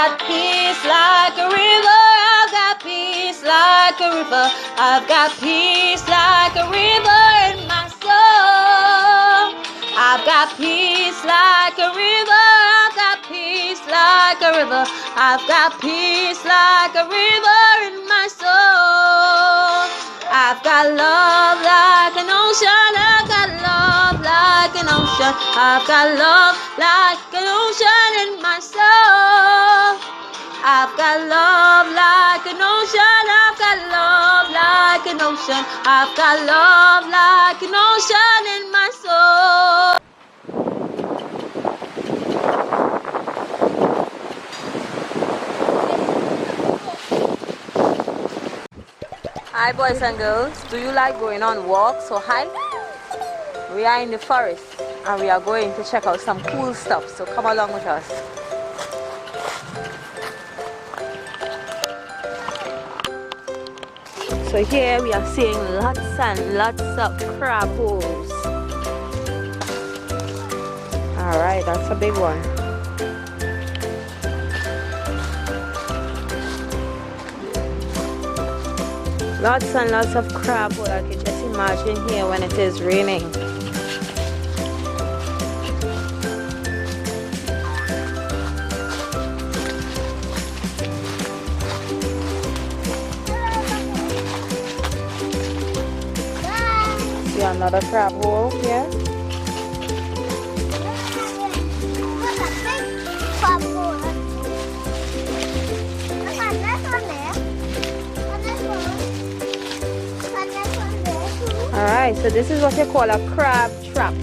got peace like a river. I've got peace like a river. I've got peace like a river in my soul. I've got peace like a river. I've got peace like a river. I've got peace like a river in my soul. I've got love like an ocean. I've got love like an ocean. I've got love like an ocean in my soul. I've got love like an ocean. I've got love like an ocean. I've got love like an ocean in my soul. Hi boys and girls, do you like going on walks or hikes? We are in the forest and we are going to check out some cool stuff, so come along with us. So here we are seeing lots and lots of crab holes. Alright, that's a big one. Lots and lots of crab hole. I can just imagine here when it is raining. See another crab hole here. Alright, so this is what you call a crab trap.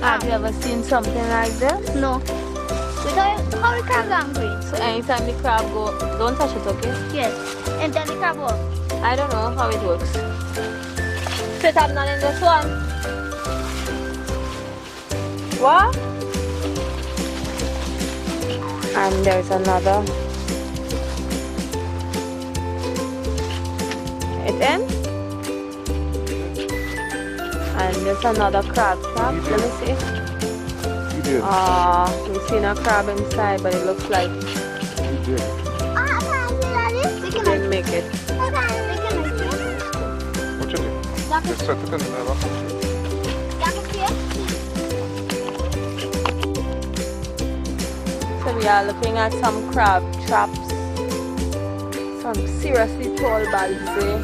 Have you ever seen something like this? No. How the crab going? So anytime the crab go, don't touch it, okay? Yes. And then the crab go. I don't know how it works. Sit up none in this one. What? And there's another. It ends. And there's another crab trap. Let me see. We've seen a crab inside, but it looks like it didn't make it. So we are looking at some crab traps. Some seriously tall bags there.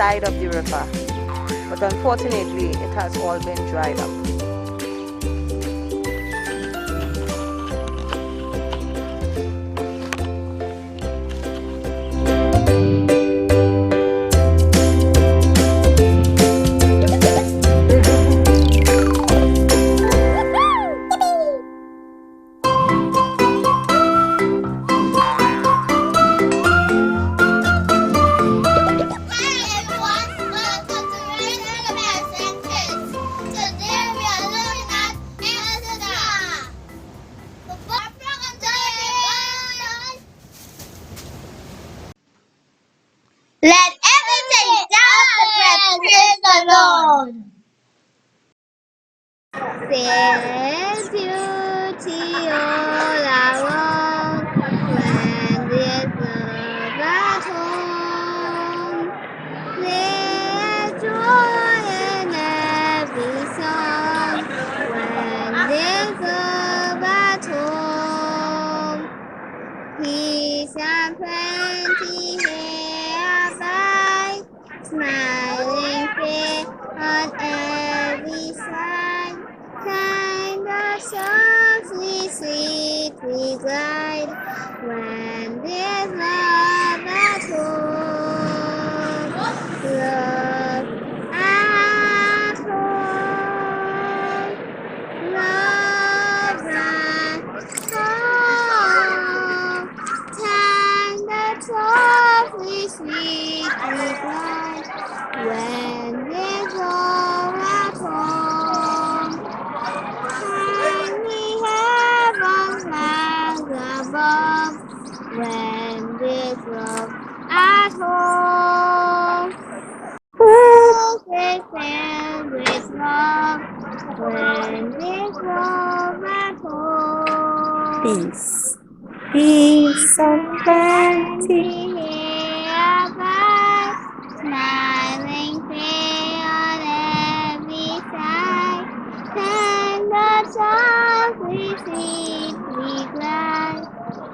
side of the river. But unfortunately, it has all been dried up. Let everything down praise the Lord. There's beauty all around when there's love at home. There's joy in every song when there's love at home. Peace and plenty here abide, smiling faith on every side. Kind of softly, sweetly glide when there's love at home. Love at home. Love at home. Tender, softly, sweetly glide when there's love at home. Kindly heaven's lands above when there's love at home. Who's filled with love when there's love at home. Peace and plenty. Here abide, smiling fair on every side. Tender, softly, sweetly glide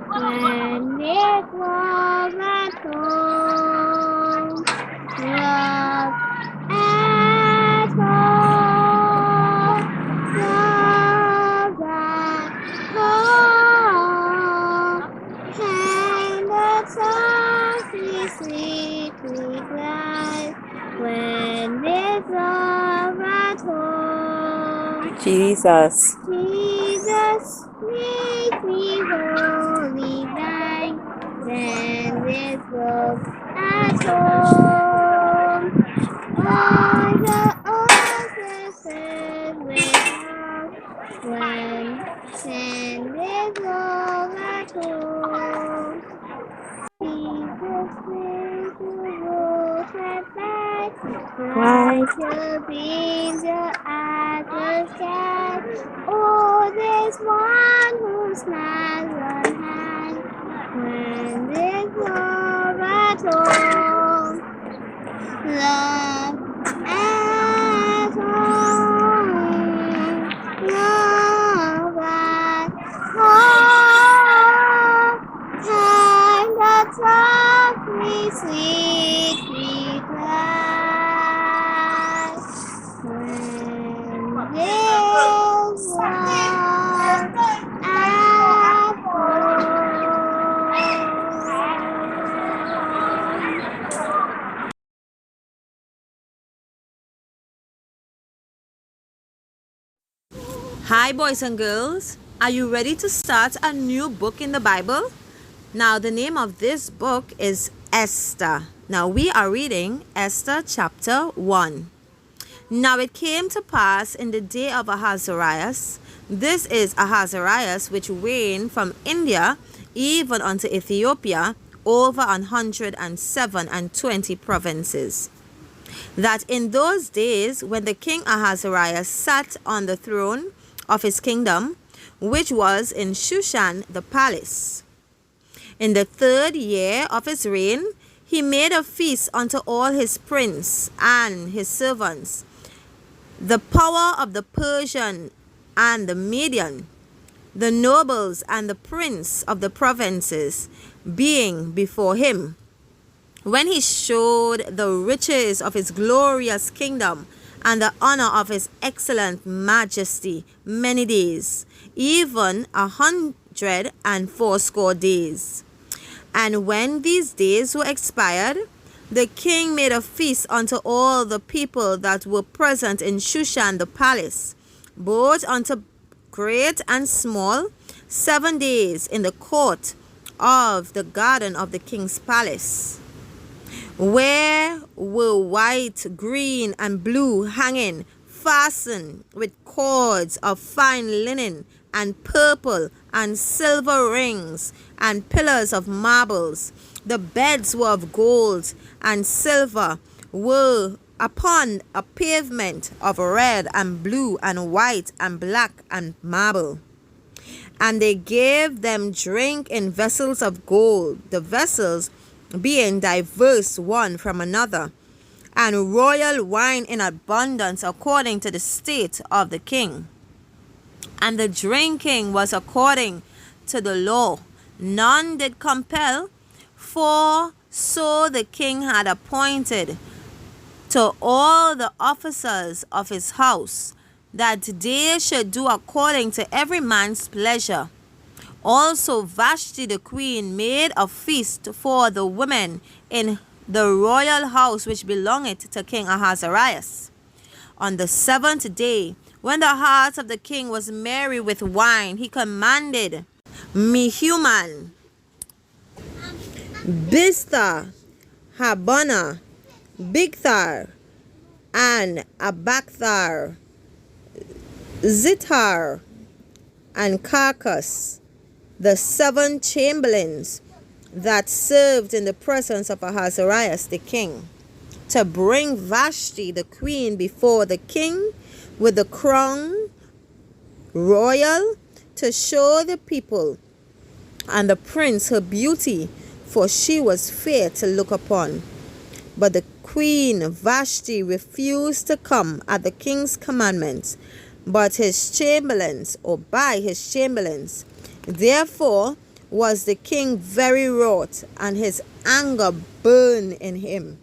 when there's love at home. Love at home. Love at home. Tender, softly, sweetly glide when there's love at home. Jesus. Jesus, make me holy thine, then there's love at home. All the earth is filled with love when there's love at home. Jesus, make the world at night, like the beams at the sky. Oh, there's one who smiles on high when there's love at home. Love at home. Love at home. Tender, softly, sweetly glide when there's love at home. Hi, boys and girls. Are you ready to start a new book in the Bible? Now, the name of this book is Esther. Now, we are reading Esther chapter 1. Now, it came to pass in the day of Ahasuerus. This is Ahasuerus, which reigned from India even unto Ethiopia, over 127 provinces. That in those days, when the king Ahasuerus sat on the throne of his kingdom, which was in Shushan the palace, in the 3rd year of his reign, he made a feast unto all his princes and his servants. The power of the Persian and the Median, the nobles and the prince of the provinces, being before him. when he showed the riches of his glorious kingdom and the honor of his excellent majesty many days, even 180 days. And when these days were expired, the king made a feast unto all the people that were present in Shushan the palace, both unto great and small, 7 days in the court of the garden of the king's palace, where were white, green, and blue hanging, fastened with cords of fine linen, and purple and silver rings, and pillars of marbles. The beds were of gold and silver, were upon a pavement of red and blue and white and black and marble. And they gave them drink in vessels of gold, the vessels being diverse one from another, and royal wine in abundance according to the state of the king. And the drinking was according to the law. None did compel, for so the king had appointed to all the officers of his house, that they should do according to every man's pleasure. Also Vashti the queen made a feast for the women in the royal house which belongeth to King Ahasuerus. On the 7th day, when the heart of the king was merry with wine, he commanded Mehuman, Biztha, Habana, Bigthar, and Abakthar, Zithar, and Carcass, the 7 chamberlains that served in the presence of Ahasuerus the king, to bring Vashti the queen before the king with the crown royal, to show the people and the prince her beauty, for she was fair to look upon. But the queen Vashti refused to come at the king's commandments, but his chamberlains, or by his chamberlains. Therefore was the king very wroth, and his anger burned in him.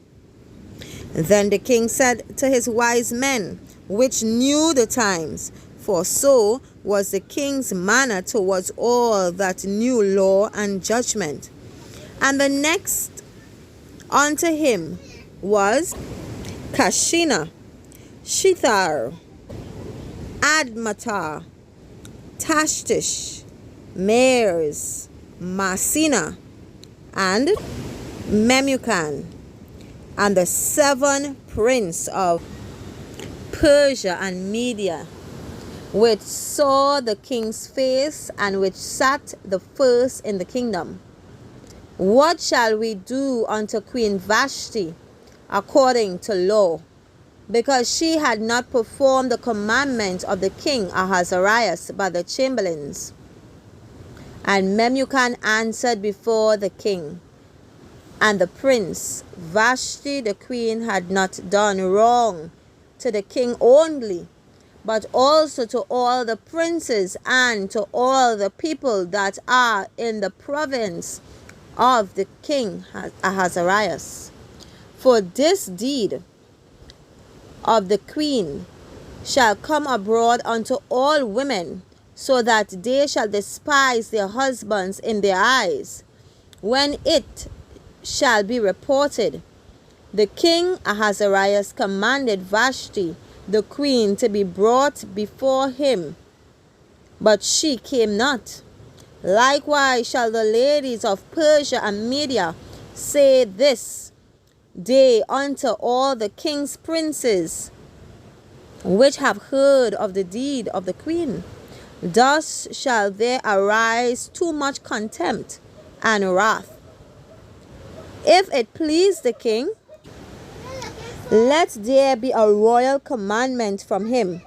Then the king said to his wise men, which knew the times, for so was the king's manner towards all that knew law and judgment. And the next unto him was Kashina, Shethar, Admatah, Tashtish, Meres, Masina, and Memucan, and the 7 prince of Persia and Media, which saw the king's face, and which sat the first in the kingdom. What shall we do unto Queen Vashti according to law? Because she had not performed the commandment of the king Ahasuerus by the chamberlains. And Memucan answered before the king and the prince, Vashti the queen had not done wrong to the king only, but also to all the princes and to all the people that are in the province of the king Ahasuerus. For this deed of the queen shall come abroad unto all women, so that they shall despise their husbands in their eyes, when it shall be reported, the king Ahasuerus commanded Vashti the queen to be brought before him, but she came not. Likewise shall the ladies of Persia and Media say this day unto all the king's princes, which have heard of the deed of the queen. Thus shall there arise too much contempt and wrath. If it please the king, let there be a royal commandment from him,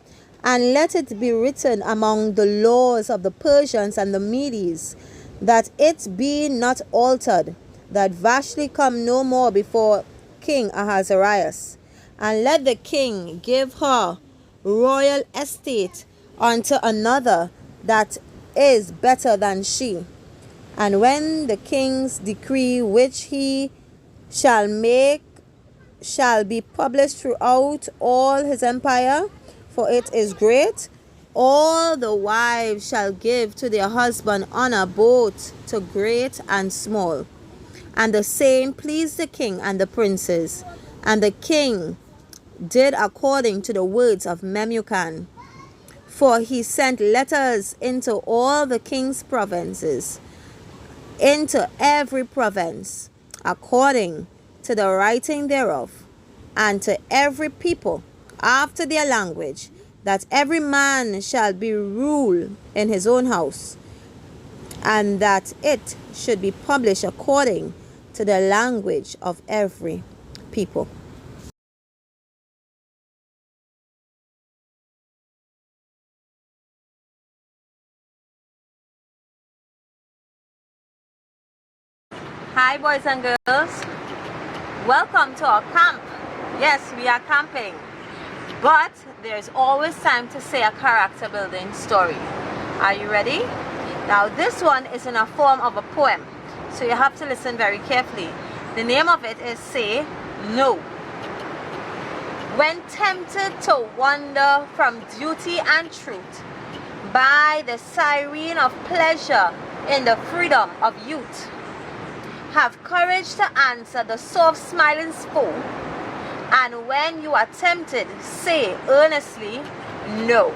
and let it be written among the laws of the Persians and the Medes, that it be not altered, that Vashti come no more before King Ahasuerus. And let the king give her royal estate unto another that is better than she. And when the king's decree which he shall make shall be published throughout all his empire, for it is great. All the wives shall give to their husband honor both to great and small. And the same pleased the king and the princes. And the king did according to the words of Memucan. For he sent letters into all the king's provinces, into every province, according to the writing thereof, and to every people after their language, that every man shall be ruled in his own house, and that it should be published according to the language of every people. Hi, boys and girls. Welcome to our camp. Yes, we are camping. But there's always time to say a character building story. Are you ready? Now, this one is in a form of a poem, so you have to listen very carefully. The name of it is Say No. When tempted to wander from duty and truth by the siren of pleasure in the freedom of youth, have courage to answer the soft smiling foe, and when you are tempted, say earnestly no.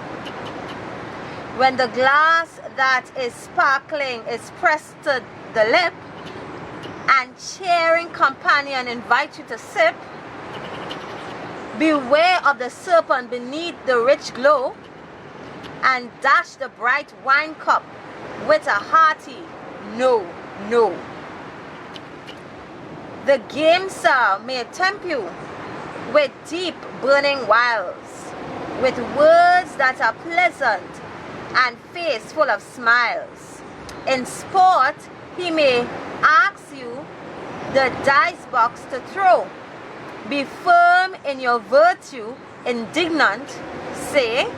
When the glass that is sparkling is pressed to the lip, and cheering companion invite you to sip, beware of the serpent beneath the rich glow, and dash the bright wine cup with a hearty no, no. The gamester may tempt you with deep burning wiles, with words that are pleasant and face full of smiles. In sport, he may ask you the dice box to throw. Be firm in your virtue, indignant, say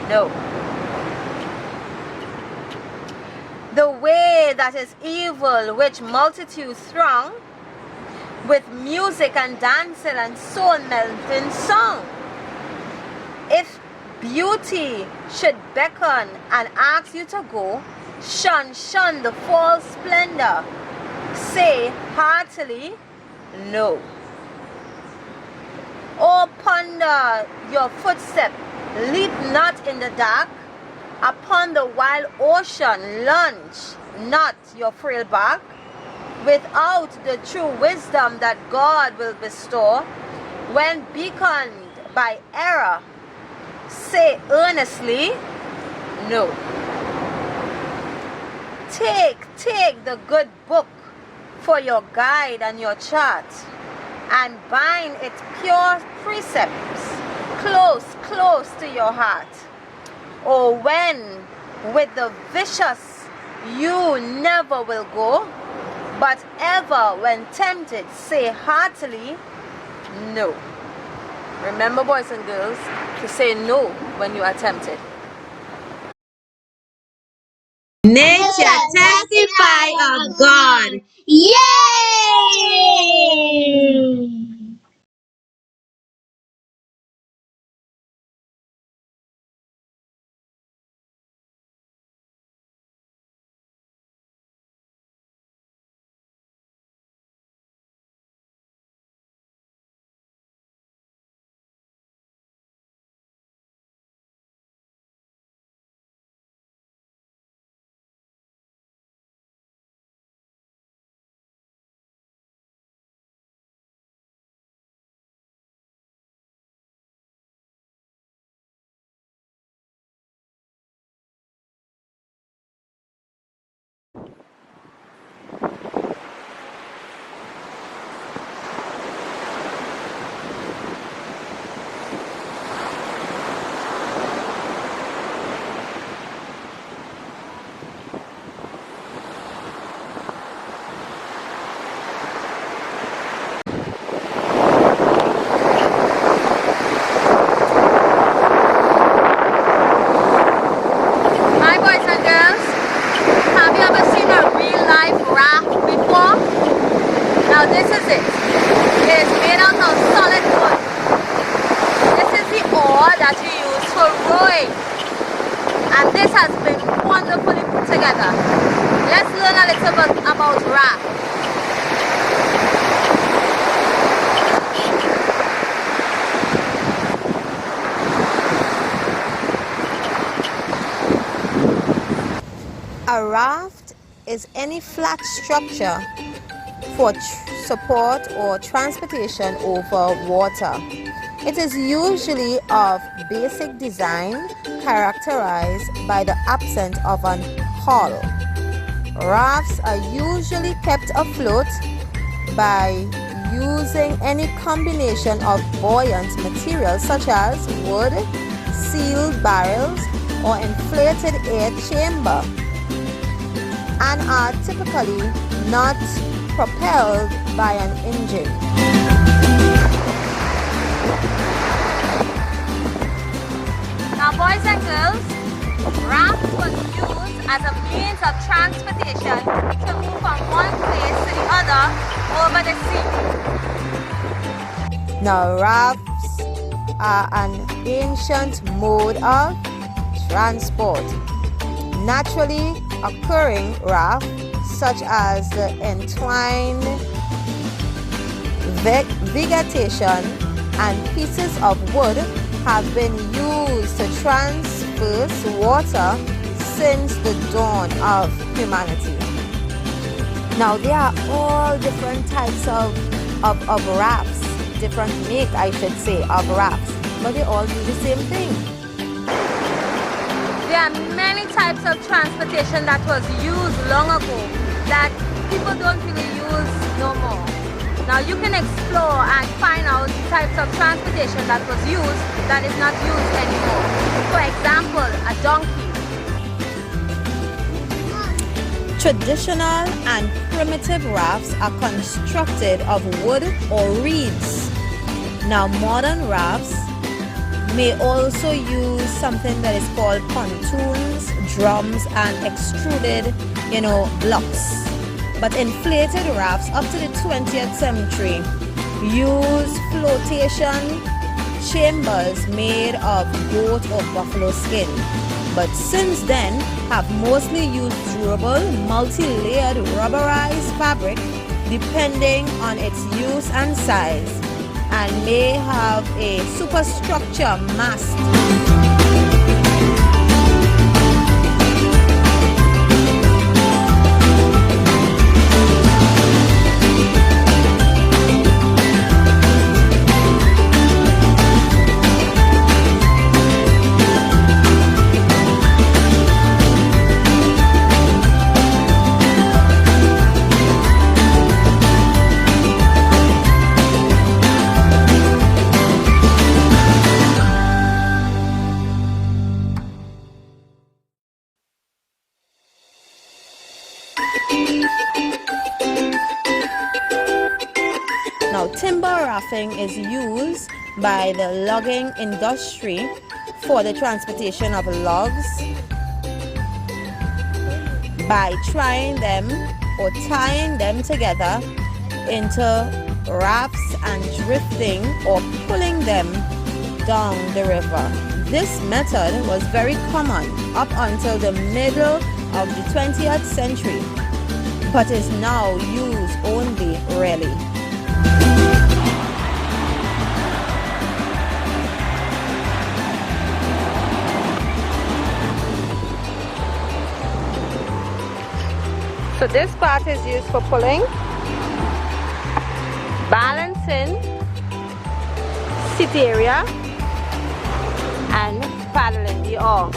no. The way that is evil, which multitudes throng, with music and dancing and soul-melting song. If beauty should beckon and ask you to go, shun, shun the false splendor. Say heartily no. Oh, ponder your footstep, leap not in the dark. Upon the wild ocean launch not your frail bark. Without the true wisdom that God will bestow, when beaconed by error, say earnestly no. Take the good book for your guide and your chart, and bind its pure precepts close to your heart. Or when with the vicious you never will go, but ever when tempted say heartily no. Remember, boys and girls, to say no when you are tempted. Nature testify of God. Yay! it. It is made out of solid wood. This is the oar that you use for rowing. And this has been wonderfully put together. Let's learn a little bit about raft. A raft is any flat structure for support or transportation over water. It is usually of basic design characterized by the absence of an hull. Rafts are usually kept afloat by using any combination of buoyant materials such as wood, sealed barrels, or inflated air chamber, and are typically not propelled by an engine. Now, boys and girls, raft was used as a means of transportation to move from one place to the other over the sea. Now, rafts are an ancient mode of transport. Naturally occurring rafts such as the entwined vegetation and pieces of wood have been used to transverse water since the dawn of humanity. Now there are all different types of rafts, different make I should say of rafts, but they all do the same thing. There are many types of transportation that was used long ago that people don't really use no more. Now you can explore and find out the types of transportation that was used that is not used anymore. For example, a donkey. Traditional and primitive rafts are constructed of wood or reeds. Now modern rafts may also use something that is called pontoons, drums, and extruded, blocks. But inflated rafts up to the 20th century use flotation chambers made of goat or buffalo skin. But since then have mostly used durable, multi-layered rubberized fabric depending on its use and size, and may have a superstructure mast. Now, timber rafting is used by the logging industry for the transportation of logs by tying them together into rafts and drifting or pulling them down the river. This method was very common up until the middle of the 20th century, but is now used only rarely. So this part is used for pulling, balancing, sit area, and paddling the oar.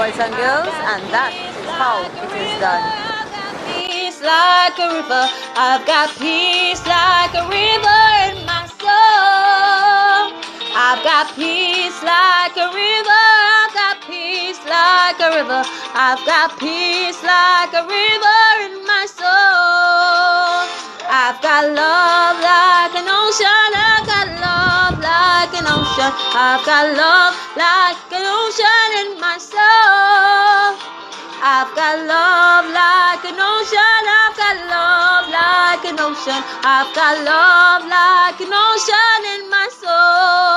boys and girls, and that is how it is done. Peace like a river, I've got peace like a river in my soul. I've got peace like a river, I've got peace like a river, I've got peace like a river in my soul. I've got love like an ocean, I've got love like an ocean, I've got love like an ocean in my soul. I've got love like an ocean, I've got love like an ocean, I've got love like an ocean in my soul.